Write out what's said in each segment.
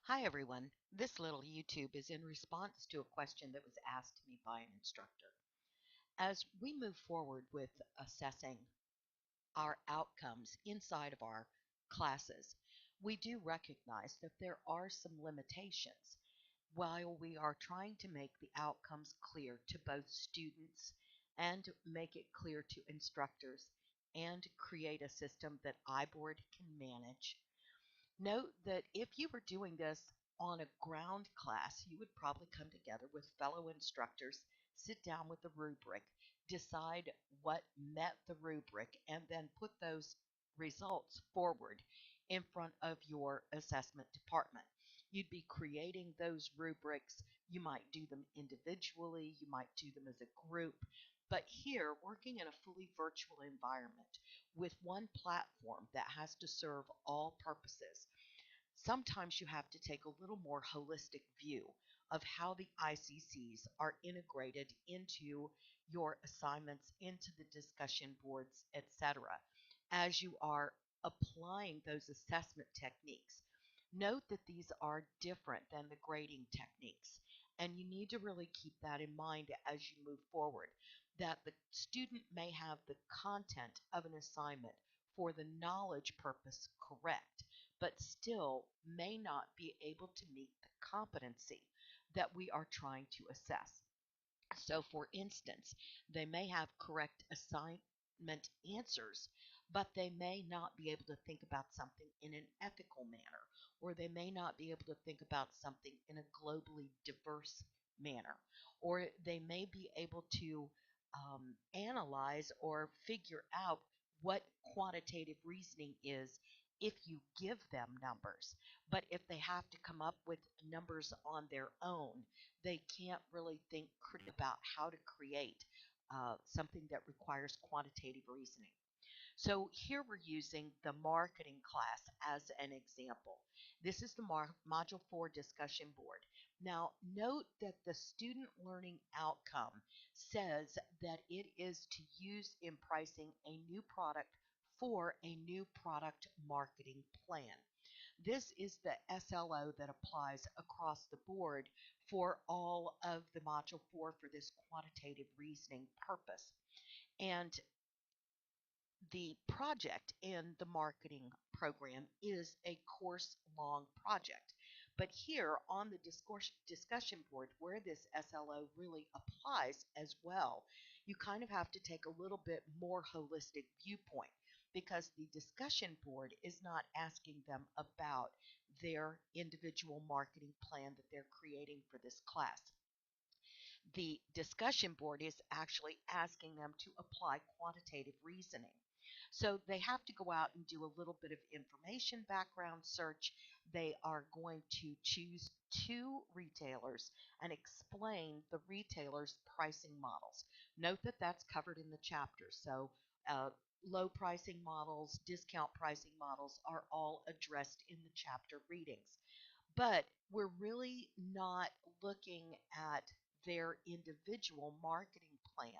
Hi everyone. This little YouTube is in response to a question that was asked to me by an instructor. As we move forward with assessing our outcomes inside of our classes, we do recognize that there are some limitations while we are trying to make the outcomes clear to both students and make it clear to instructors and create a system that iBoard can manage. Note that if you were doing this on a ground class, you would probably come together with fellow instructors, sit down with a rubric, decide what met the rubric, and then put those results forward in front of your assessment department. You'd be creating those rubrics. You might do them individually, you might do them as a group. But here, working in a fully virtual environment with one platform that has to serve all purposes, sometimes you have to take a little more holistic view of how the ICCs are integrated into your assignments, into the discussion boards, etc., as you are applying those assessment techniques. Note that these are different than the grading techniques, and you need to really keep that in mind as you move forward, that the student may have the content of an assignment for the knowledge purpose correct, but still may not be able to meet the competency that we are trying to assess. So, for instance, they may have correct assignment answers, but they may not be able to think about something in an ethical manner, or they may not be able to think about something in a globally diverse manner, or they may be able to analyze or figure out what quantitative reasoning is if you give them numbers. But if they have to come up with numbers on their own, they can't really think about how to create something that requires quantitative reasoning. So here we're using the marketing class as an example. This is the Module 4 discussion board. Now note that the student learning outcome says that it is to use in pricing a new product for a new product marketing plan. This is the SLO that applies across the board for all of the Module 4 for this quantitative reasoning purpose. And the project in the marketing program is a course long project. But here on the discussion board, where this SLO really applies as well, you kind of have to take a little bit more holistic viewpoint, because the discussion board is not asking them about their individual marketing plan that they're creating for this class. The discussion board is actually asking them to apply quantitative reasoning. So they have to go out and do a little bit of information background search. They are going to choose two retailers and explain the retailers' pricing models. Note that that's covered in the chapter. So uh, low pricing models, discount pricing models are all addressed in the chapter readings. But we're really not looking at their individual marketing plan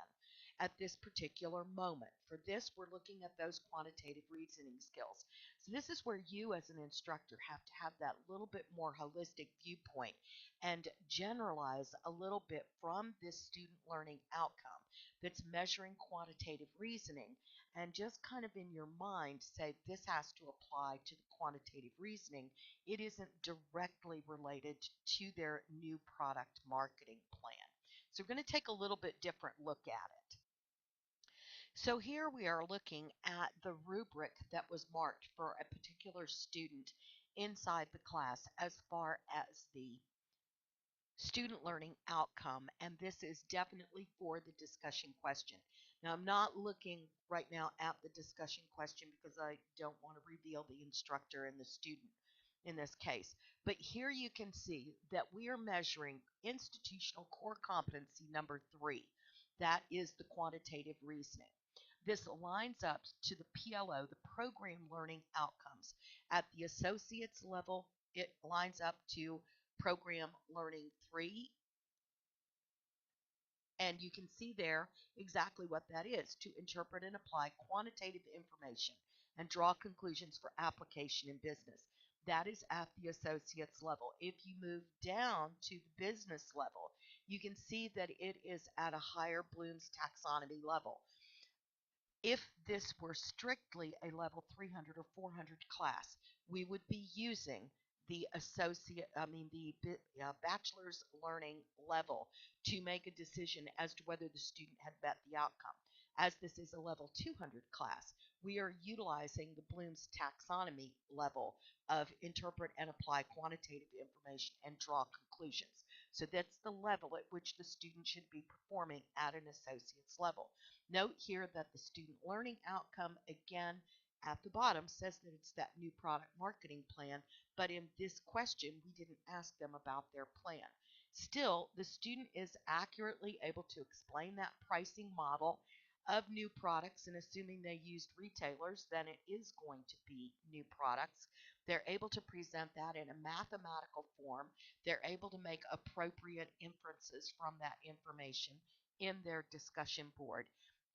at this particular moment. For this, we're looking at those quantitative reasoning skills. So this is where you as an instructor have to have that little bit more holistic viewpoint and generalize a little bit from this student learning outcome that's measuring quantitative reasoning, and just kind of in your mind say this has to apply to the quantitative reasoning. It isn't directly related to their new product marketing plan. So we're going to take a little bit different look at it. So here we are looking at the rubric that was marked for a particular student inside the class as far as the student learning outcome, and this is definitely for the discussion question. Now, I'm not looking right now at the discussion question because I don't want to reveal the instructor and the student in this case. But here you can see that we are measuring institutional core competency number 3. That is the quantitative reasoning. This lines up to the PLO, the program learning outcomes. At the associate's level, it lines up to program learning 3. And you can see there exactly what that is: to interpret and apply quantitative information and draw conclusions for application in business. That is at the associate's level. If you move down to the business level, you can see that it is at a higher Bloom's taxonomy level. If this were strictly a level 300 or 400 class, we would be using the bachelor's learning level to make a decision as to whether the student had met the outcome. As this is a level 200 class, we are utilizing the Bloom's taxonomy level of interpret and apply quantitative information and draw conclusions. So that's the level at which the student should be performing at an associate's level. Note here that the student learning outcome, again, at the bottom says that it's that new product marketing plan, but in this question, we didn't ask them about their plan. Still, the student is accurately able to explain that pricing model of new products, and assuming they used retailers, then it is going to be new products. They're able to present that in a mathematical form. They're able to make appropriate inferences from that information in their discussion board,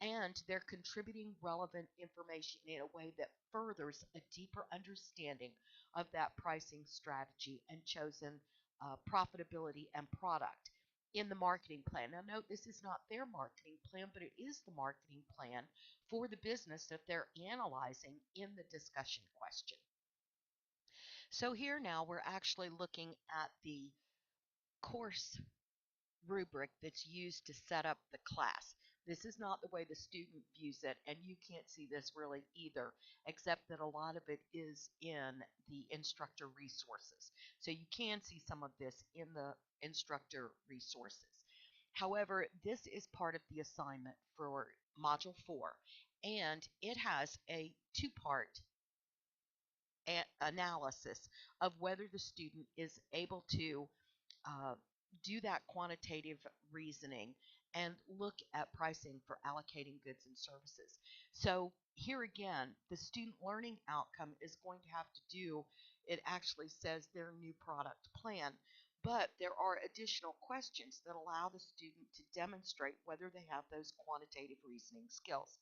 and they're contributing relevant information in a way that furthers a deeper understanding of that pricing strategy and chosen profitability and product in the marketing plan. Now, note this is not their marketing plan, but it is the marketing plan for the business that they're analyzing in the discussion question. So here now we're actually looking at the course rubric that's used to set up the class. This is not the way the student views it, and you can't see this really either, except that a lot of it is in the instructor resources. So you can see some of this in the instructor resources. However, this is part of the assignment for Module 4, and it has a two-part analysis of whether the student is able to uh, do that quantitative reasoning and look at pricing for allocating goods and services. So here again, the student learning outcome is going to have to do, it actually says their new product plan, but there are additional questions that allow the student to demonstrate whether they have those quantitative reasoning skills.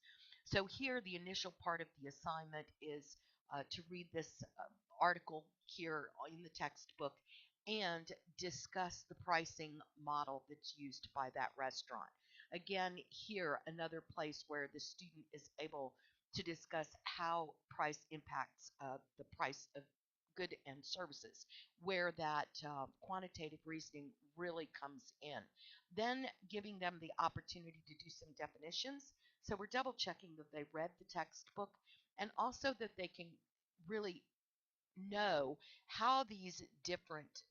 So here, the initial part of the assignment is to read this article here in the textbook and discuss the pricing model that's used by that restaurant. Again, here, another place where the student is able to discuss how price impacts the price of goods and services, where that quantitative reasoning really comes in. Then giving them the opportunity to do some definitions. So we're double checking that they read the textbook and also that they can really know how these different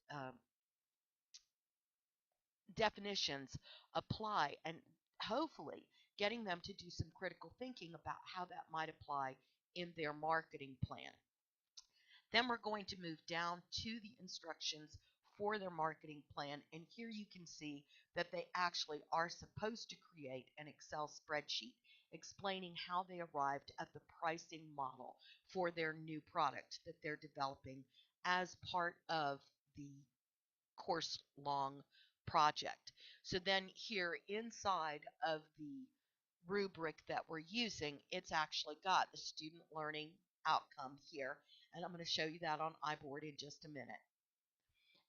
definitions apply, and hopefully getting them to do some critical thinking about how that might apply in their marketing plan. Then we're going to move down to the instructions for their marketing plan, and here you can see that they actually are supposed to create an Excel spreadsheet explaining how they arrived at the pricing model for their new product that they're developing as part of the course long project. So then here inside of the rubric that we're using, it's actually got the student learning outcome here. And I'm going to show you that on iBoard in just a minute.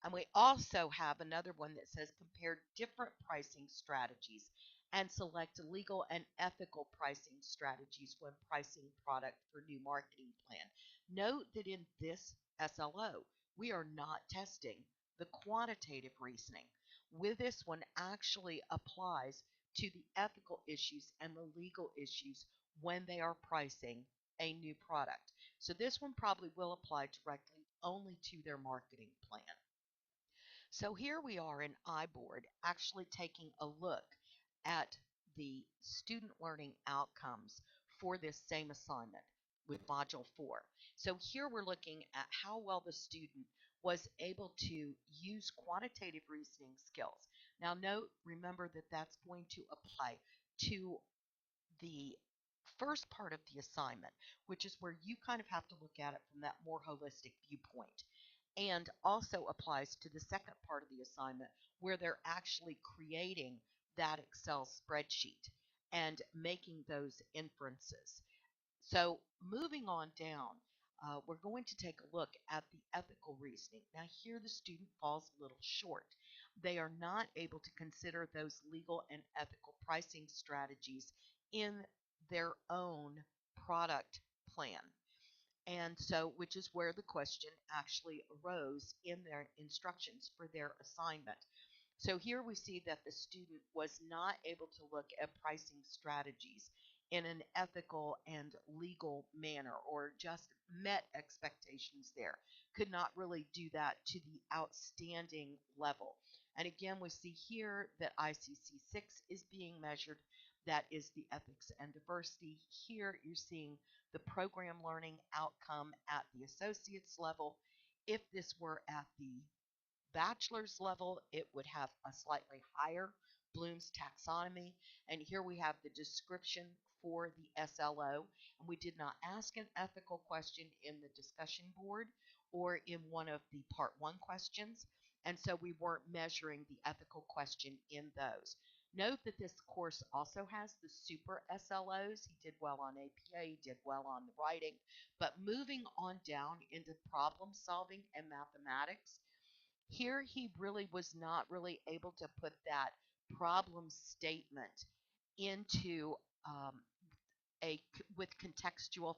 And we also have another one that says compare different pricing strategies and select legal and ethical pricing strategies when pricing product for new marketing plan. Note that in this SLO, we are not testing the quantitative reasoning. With this one actually applies to the ethical issues and the legal issues when they are pricing a new product. So this one probably will apply directly only to their marketing plan. So here we are in iBoard actually taking a look at the student learning outcomes for this same assignment with Module 4. So here we're looking at how well the student was able to use quantitative reasoning skills. Now note, remember that that's going to apply to the first part of the assignment, which is where you kind of have to look at it from that more holistic viewpoint, and also applies to the second part of the assignment where they're actually creating that Excel spreadsheet and making those inferences. So moving on down, we're going to take a look at the ethical reasoning. Now, here the student falls a little short. They are not able to consider those legal and ethical pricing strategies in their own product plan. And so, which is where the question actually arose in their instructions for their assignment. So here we see that the student was not able to look at pricing strategies in an ethical and legal manner, or just met expectations there. Could not really do that to the outstanding level. And again, we see here that ICC 6 is being measured. That is the ethics and diversity. Here you're seeing the program learning outcome at the associate's level. If this were at the bachelor's level, it would have a slightly higher Bloom's taxonomy. And here we have the description for the SLO. And we did not ask an ethical question in the discussion board or in one of the part one questions. And so we weren't measuring the ethical question in those. Note that this course also has the super SLOs. He did well on APA, he did well on the writing. But moving on down into problem solving and mathematics, here he really was not really able to put that problem statement into um, a with contextual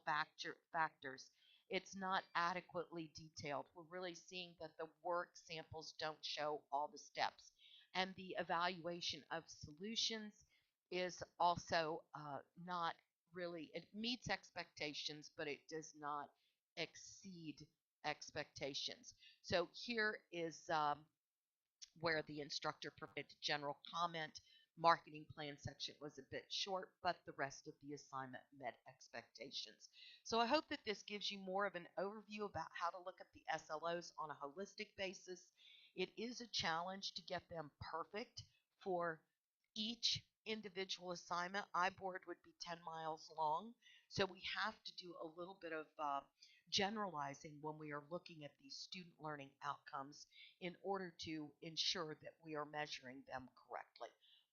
factors. It's not adequately detailed. We're really seeing that the work samples don't show all the steps, and the evaluation of solutions is also not really, it meets expectations, but it does not exceed expectations. So here is where the instructor provided general comment. Marketing plan section was a bit short, but the rest of the assignment met expectations. So I hope that this gives you more of an overview about how to look at the SLOs on a holistic basis. It is a challenge to get them perfect for each individual assignment. iBoard would be 10 miles long, so we have to do a little bit of generalizing when we are looking at these student learning outcomes in order to ensure that we are measuring them correctly.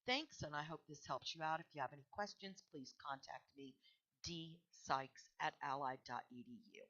Thanks, and I hope this helps you out. If you have any questions, please contact me, dsykes@allied.edu.